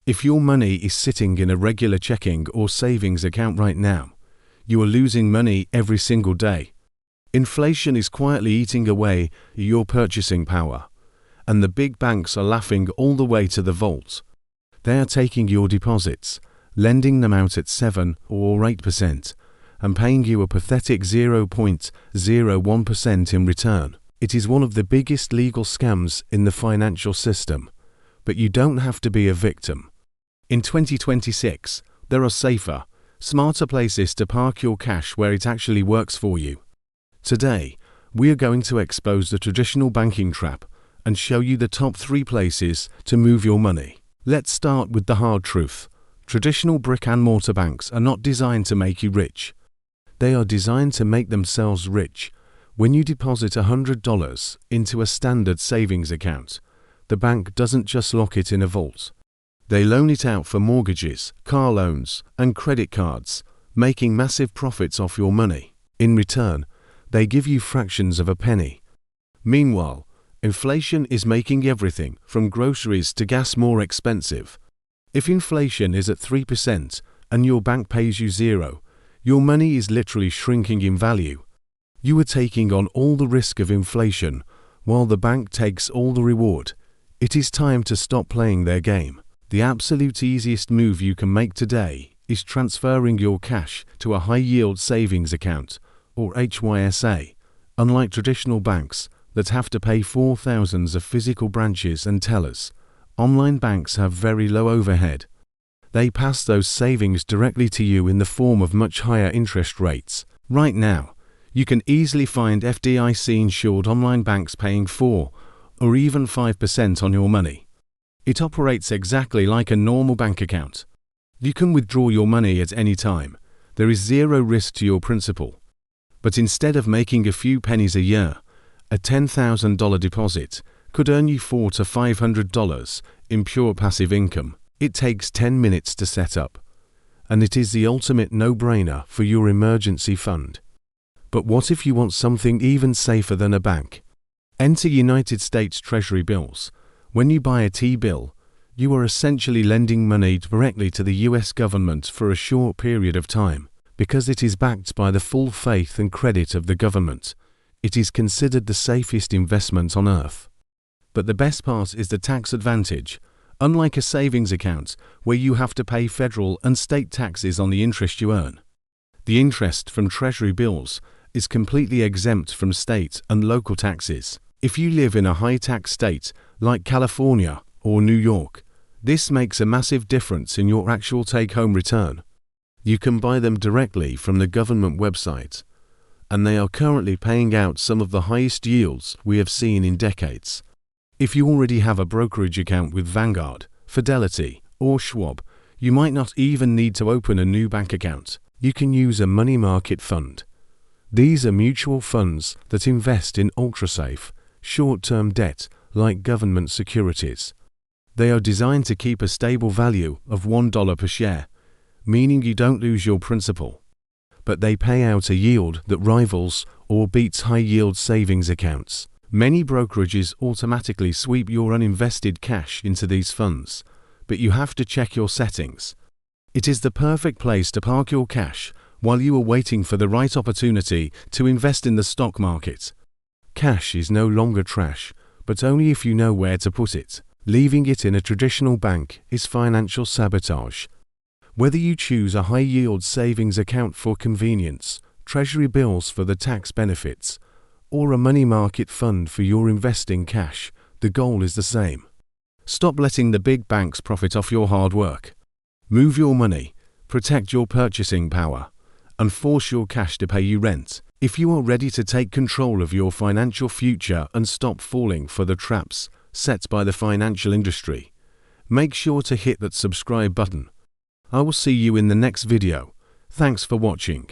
If your money is sitting in a regular checking or savings account right now, you are losing money every single day. Inflation is quietly eating away your purchasing power, and the big banks are laughing all the way to the vault. They are taking your deposits, lending them out at 7 or 8%, and paying you a pathetic 0.01% in return. It is one of the biggest legal scams in the financial system, but you don't have to be a victim. In 2026, there are safer, smarter places to park your cash where it actually works for you. Today, we are going to expose the traditional banking trap and show you the top 3 places to move your money. Let's start with the hard truth. Traditional brick-and-mortar banks are not designed to make you rich. They are designed to make themselves rich. When you deposit $100 into a standard savings account, the bank doesn't just lock it in a vault. They loan it out for mortgages, car loans, and credit cards, making massive profits off your money. In return, they give you fractions of a penny. Meanwhile, inflation is making everything from groceries to gas more expensive. If inflation is at 3% and your bank pays you 0, your money is literally shrinking in value. You are taking on all the risk of inflation, while the bank takes all the reward. It is time to stop playing their game. The absolute easiest move you can make today is transferring your cash to a high-yield savings account, or HYSA. Unlike traditional banks that have to pay for thousands of physical branches and tellers, online banks have very low overhead. They pass those savings directly to you in the form of much higher interest rates. Right now, you can easily find FDIC-insured online banks paying 4 or even 5% on your money. It operates exactly like a normal bank account. You can withdraw your money at any time. There is 0 risk to your principal. But instead of making a few pennies a year, a $10,000 deposit could earn you $400 to $500 in pure passive income. It takes 10 minutes to set up, and it is the ultimate no-brainer for your emergency fund. But what if you want something even safer than a bank? Enter United States Treasury Bills. When you buy a T-bill, you are essentially lending money directly to the US government for a short period of time. Because it is backed by the full faith and credit of the government, it is considered the safest investment on earth. But the best part is the tax advantage. Unlike a savings account, where you have to pay federal and state taxes on the interest you earn, the interest from Treasury bills is completely exempt from state and local taxes. If you live in a high-tax state like California or New York, this makes a massive difference in your actual take-home return. You can buy them directly from the government website, and they are currently paying out some of the highest yields we have seen in decades. If you already have a brokerage account with Vanguard, Fidelity, or Schwab, you might not even need to open a new bank account. You can use a money market fund. These are mutual funds that invest in ultra-safe, short-term debt like government securities. They are designed to keep a stable value of $1 per share, meaning you don't lose your principal. But they pay out a yield that rivals or beats high-yield savings accounts. Many brokerages automatically sweep your uninvested cash into these funds, but you have to check your settings. It is the perfect place to park your cash while you are waiting for the right opportunity to invest in the stock market. Cash is no longer trash, but only if you know where to put it. Leaving it in a traditional bank is financial sabotage. Whether you choose a high-yield savings account for convenience, Treasury bills for the tax benefits, or a money market fund for your investing cash, the goal is the same. Stop letting the big banks profit off your hard work. Move your money, protect your purchasing power, and force your cash to pay you rent. If you are ready to take control of your financial future and stop falling for the traps set by the financial industry, make sure to hit that subscribe button. I will see you in the next video. Thanks for watching.